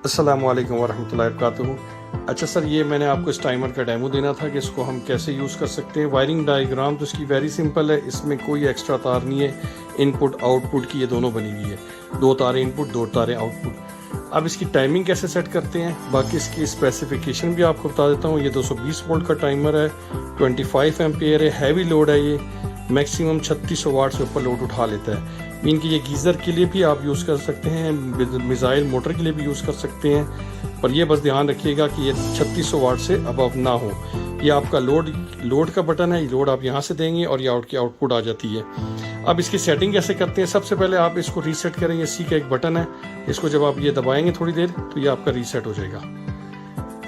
अस्सलामु अलैकुम वरहमतुल्लाहि वबरकातुहू। अच्छा सर, ये मैंने आपको इस टाइमर का डेमो देना था कि इसको हम कैसे यूज़ कर सकते हैं। वायरिंग डायग्राम तो इसकी वेरी सिंपल है, इसमें कोई एक्स्ट्रा तार नहीं है। इनपुट आउटपुट की ये दोनों बनी हुई है, 2 तारें इनपुट 2 तारें आउटपुट। अब इसकी टाइमिंग कैसे सेट करते हैं, बाकी इसकी स्पेसिफिकेशन भी आपको बता देता हूँ। ये 220 वोल्ट का टाइमर है, 25 एम्पियर है, हैवी लोड है, ये मैक्सिमम 3600 वाट से ऊपर लोड उठा लेता है। मीन कि ये गीज़र के लिए भी आप यूज़ कर सकते हैं, मिसाइल मोटर के लिए भी यूज़ कर सकते हैं, पर ये बस ध्यान रखिएगा कि ये 3600 वाट से अबव ना हो। ये आपका लोड का बटन है, ये लोड आप यहाँ से देंगे और ये आउटपुट आ जाती है। अब इसकी सेटिंग कैसे करते हैं, सबसे पहले आप इसको रीसेट करेंगे। सी का एक बटन है, इसको जब आप ये दबाएंगे थोड़ी देर तो ये आपका रीसेट हो जाएगा।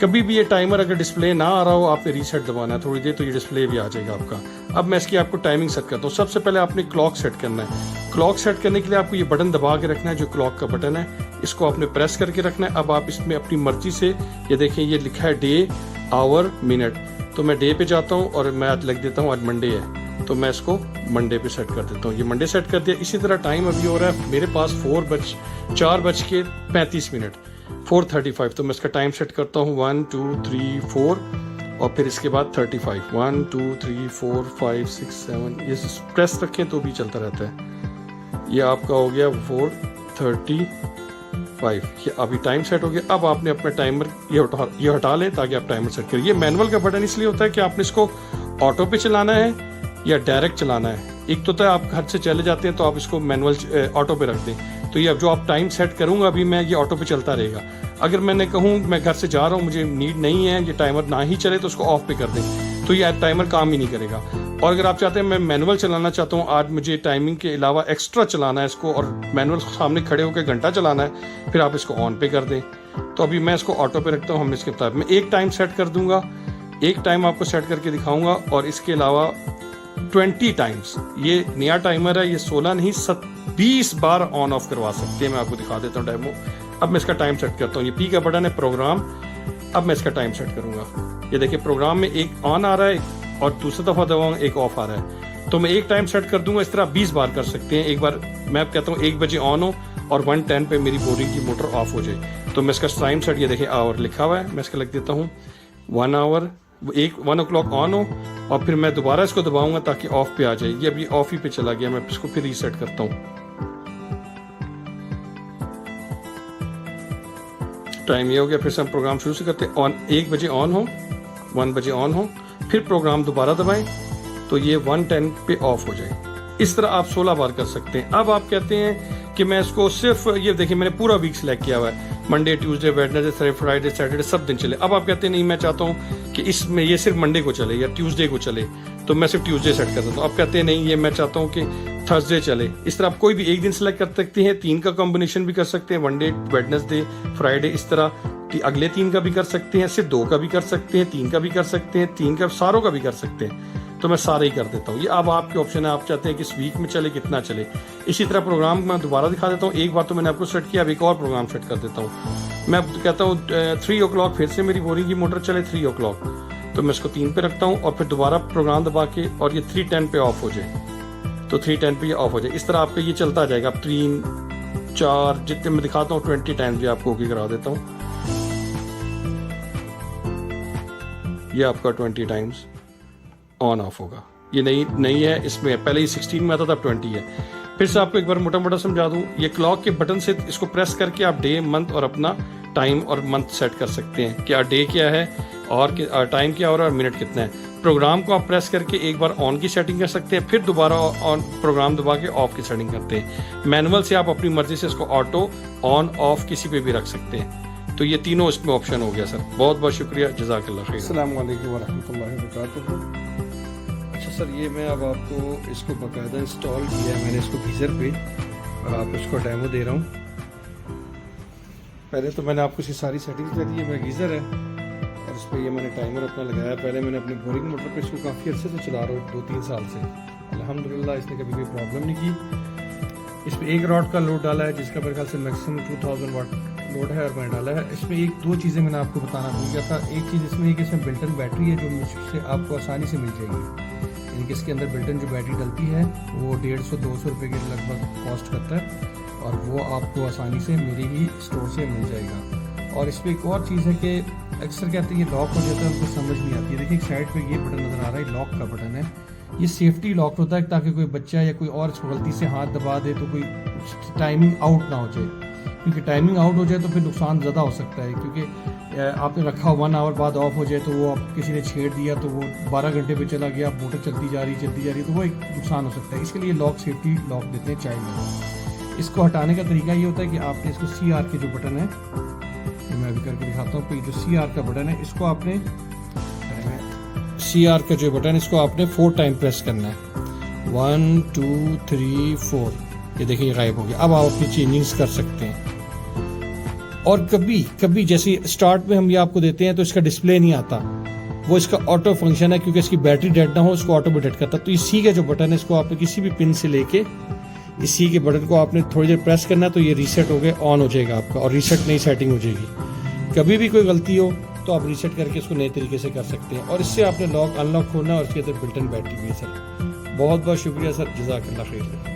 कभी भी ये टाइमर अगर डिस्प्ले ना आ रहा हो, आपने रीसेट दबाना है थोड़ी देर, तो ये डिस्प्ले भी आ जाएगा आपका। अब मैं इसकी आपको टाइमिंग सेट करता हूँ। सबसे पहले आपने क्लॉक सेट करना है। क्लॉक सेट करने के लिए आपको ये बटन दबा के रखना है, जो क्लॉक का बटन है, इसको आपने प्रेस करके रखना है। अब आप इसमें अपनी मर्जी से, ये देखें ये लिखा है डे आवर मिनट, तो मैं डे पे जाता हूँ और मैं आज लिख देता हूँ आज मंडे है, तो मैं इसको मंडे पे सेट कर देता हूँ। ये मंडे सेट कर दिया। इसी तरह टाइम अभी हो रहा है मेरे पास 4:35 4:35, तो मैं इसका टाइम सेट करता हूँ 1 2 3 4 और फिर इसके बाद 35 1 2 3 4 5 6 7, ये प्रेस रखें तो भी चलता रहता है। ये आपका हो गया 4:35, ये अभी टाइम सेट हो गया। अब आपने अपना टाइमर ये हटा लें ताकि आप टाइमर सेट करें। ये मैनुअल का बटन इसलिए होता है कि आपने इसको ऑटो पे चलाना है या डायरेक्ट चलाना है। एक तो आप घर से चले जाते हैं तो आप इसको मैनुअल ऑटो पे रख दें, तो ये अब जो आप टाइम सेट करूंगा अभी मैं, ये ऑटो पे चलता रहेगा। अगर मैंने कहूँ मैं घर से जा रहा हूँ, मुझे नीड नहीं है ये टाइमर ना ही चले, तो उसको ऑफ पे कर दें, तो ये टाइमर काम ही नहीं करेगा। और अगर आप चाहते हैं मैं मैनुअल चलाना चाहता हूँ, आज मुझे टाइमिंग के अलावा एक्स्ट्रा चलाना है इसको और मैनुअल सामने खड़े होकर घंटा चलाना है, फिर आप इसको ऑन पे कर दें। तो अभी मैं इसको ऑटो पे रखता हूँ। हम इसके मुताबिक मैं एक टाइम सेट कर दूंगा, एक टाइम आपको सेट करके दिखाऊंगा, और इसके अलावा 20 टाइम्स। ये नया टाइमर है, ये 16 नहीं 20 बार ऑन ऑफ करवा सकते हैं। मैं आपको दिखा देता हूँ डेमो। अब मैं इसका टाइम सेट करता हूँ। ये पी का बटन है प्रोग्राम। अब मैं इसका टाइम सेट करूंगा। ये देखिए प्रोग्राम में एक ऑन आ रहा है और दूसरा दफा दबाऊंगा एक ऑफ आ रहा है, तो मैं एक टाइम सेट कर दूंगा। इस तरह 20 बार कर सकते हैं। एक बार मैं कहता हूँ 1 बजे ऑन हो और 1:10 पे मेरी बोरिंग की मोटर ऑफ हो जाए, तो मैं इसका टाइम सेट, ये देखिए आवर लिखा हुआ है, मैं इसका लिख देता हूँ 1 आवर, 1 o'clock ऑन हो और फिर मैं दोबारा इसको दबाऊंगा ताकि ऑफ पे आ जाए। ये अभी ऑफ ही पे चला गया, मैं इसको फिर रीसेट करता हूँ। टाइम ये हो गया। फिर से हम प्रोग्राम शुरू से करते हैं। 1 बजे ऑन हो, 1 बजे ऑन हो, फिर प्रोग्राम दोबारा दबाएं तो ये 1:10 पे ऑफ हो जाए। इस तरह आप 16 बार कर सकते हैं। अब आप कहते हैं कि मैं इसको सिर्फ, ये देखिए मैंने पूरा वीक सिलेक्ट किया हुआ है, Monday Tuesday Wednesday Friday Saturday सब दिन चले। अब आप कहते हैं नहीं मैं चाहता हूँ कि इसमें ये सिर्फ मंडे को चले या ट्यूसडे को चले, तो मैं सिर्फ ट्यूसडे सेट कर देता हूँ। अब कहते हैं नहीं ये मैं चाहता हूँ कि थर्सडे चले। इस तरह आप कोई भी एक दिन सेलेक्ट कर सकते हैं। 3 का कॉम्बिनेशन भी कर सकते हैं, मंडे वेडनेसडे फ्राइडे, इस तरह अगले 3 का भी कर सकते हैं, सिर्फ 2 का भी कर सकते हैं, 3 का भी कर सकते हैं, 3 का सारों का भी कर सकते हैं। तो मैं सारे ही कर देता हूँ। ये अब आपके ऑप्शन है, आप चाहते हैं कि इस वीक में चले कितना चले। इसी तरह प्रोग्राम मैं दोबारा दिखा देता हूँ। एक बार तो मैंने आपको सेट किया, अब एक और प्रोग्राम सेट कर देता हूँ। मैं कहता हूँ 3 o'clock फिर से मेरी बोरिंग की मोटर चले 3 o'clock, तो मैं इसको 3 पे रखता हूँ और फिर दोबारा प्रोग्राम दबा के और ये 3:10 पे ऑफ हो जाए, तो 3:10 पे ये ऑफ हो जाए। इस तरह आपका ये चलता जाएगा। अब 3 4 जितने मैं दिखाता हूँ 20 टाइम्स भी आपको ओके करा देता हूँ। ये आपका 20 टाइम्स ऑन ऑफ होगा। ये नहीं है, इसमें पहले ही 16 में आता था, अब 20 है। फिर से आपको एक बार मोटा मोटा समझा दूं। ये क्लॉक के बटन से इसको प्रेस करके आप डे मंथ और अपना टाइम और मंथ सेट कर सकते हैं, क्या डे क्या है और टाइम क्या हो रहा है और मिनट कितना है। प्रोग्राम को आप प्रेस करके एक बार ऑन की सेटिंग कर सकते हैं, फिर दोबारा ऑन प्रोग्राम दबा के ऑफ की सेटिंग करते हैं। मैनुअल से आप अपनी मर्जी से इसको ऑटो ऑन ऑफ किसी पे भी रख सकते हैं। तो ये तीनों इसमें ऑप्शन हो गया सर। बहुत बहुत शुक्रिया, जज़ाकल्लाह खैर। अस्सलाम वालेकुम वरहमतुल्लाहि वबरकातुहू। अच्छा सर, ये मैं अब आपको इसको बाकायदा इंस्टॉल किया है मैंने इसको गीज़र पे, और आप इसको डेमो दे रहा हूँ। पहले तो मैंने आपको इसकी सारी सेटिंग्स दे दी है। मैं गीज़र है और इस पर ये मैंने टाइमर अपना लगाया। पहले मैंने अपनी बोरिंग मोटर पे इसको काफ़ी अर्से से चला रहा हूँ, 2-3 साल से। अल्हम्दुलिल्लाह इसने कभी कोई प्रॉब्लम नहीं की। इस पर 1 रॉड का लोड डाला है, जिसका मेरे ख्याल से मैक्सिमम 2000 वाट लोड है, और मैंने डाला है। इसमें 1-2 चीज़ें मैंने आपको बताना भूल गया था। एक चीज़ इसमें है कि इसमें बिल्टन बैटरी है जो मुझसे आपको आसानी से मिल जाएगी। यानी कि इसके अंदर बिल्टन जो बैटरी डलती है वो 150-200 रुपये के लगभग कॉस्ट करता है, और वो आपको आसानी से मेरे ही स्टोर से मिल जाएगा। और इस पर एक और चीज़ है कि अक्सर कहते हैं ये लॉक हो जाता है, उनको समझ नहीं आती है। देखिए एक साइड पे ये बटन नज़र आ रहा है, लॉक का बटन है। ये सेफ्टी लॉक होता है ताकि कोई बच्चा या कोई और इसको गलती से हाथ दबा दे तो कोई टाइमिंग आउट ना हो जाए, क्योंकि टाइमिंग आउट हो जाए तो फिर नुकसान ज़्यादा हो सकता है। क्योंकि आपने रखा 1 आवर बाद ऑफ हो जाए तो वो आप किसी ने छेड़ दिया तो वो 12 घंटे पे चला गया, मोटर चलती जा रही तो वो एक नुकसान हो सकता है। इसके लिए लॉक सेफ्टी लॉक देते हैं चाइल्ड लॉक। इसको हटाने का तरीका ये होता है कि आपने इसको CR के जो बटन है, ये मैं अभी करके दिखाता हूँ। जो CR का बटन है इसको आपने CR का जो बटन है इसको आपने 4 टाइम प्रेस करना है। 1 2 3 4। ये देखिए गायब हो गया। अब आप अपनी चेंजिंग्स कर सकते हैं। और कभी कभी जैसे स्टार्ट में हम ये आपको देते हैं तो इसका डिस्प्ले नहीं आता, वो इसका ऑटो फंक्शन है, क्योंकि इसकी बैटरी डेड ना हो इसको ऑटो डिटेक्ट करता है। तो इसी का जो बटन है इसको आपने किसी भी पिन से लेके इसी के बटन को आपने थोड़ी देर प्रेस करना है तो ये रीसेट हो गया, ऑन हो जाएगा आपका, और रीसेट नई सेटिंग हो जाएगी। कभी भी कोई गलती हो तो आप रीसेट करके इसको नए तरीके से कर सकते हैं। और इससे आपने लॉक अनलॉक खोलना है और इसके अंदर बिल्ट इन बैटरी भी है सर। बहुत बहुत शुक्रिया सर, जज़ाकल्लाह खैर।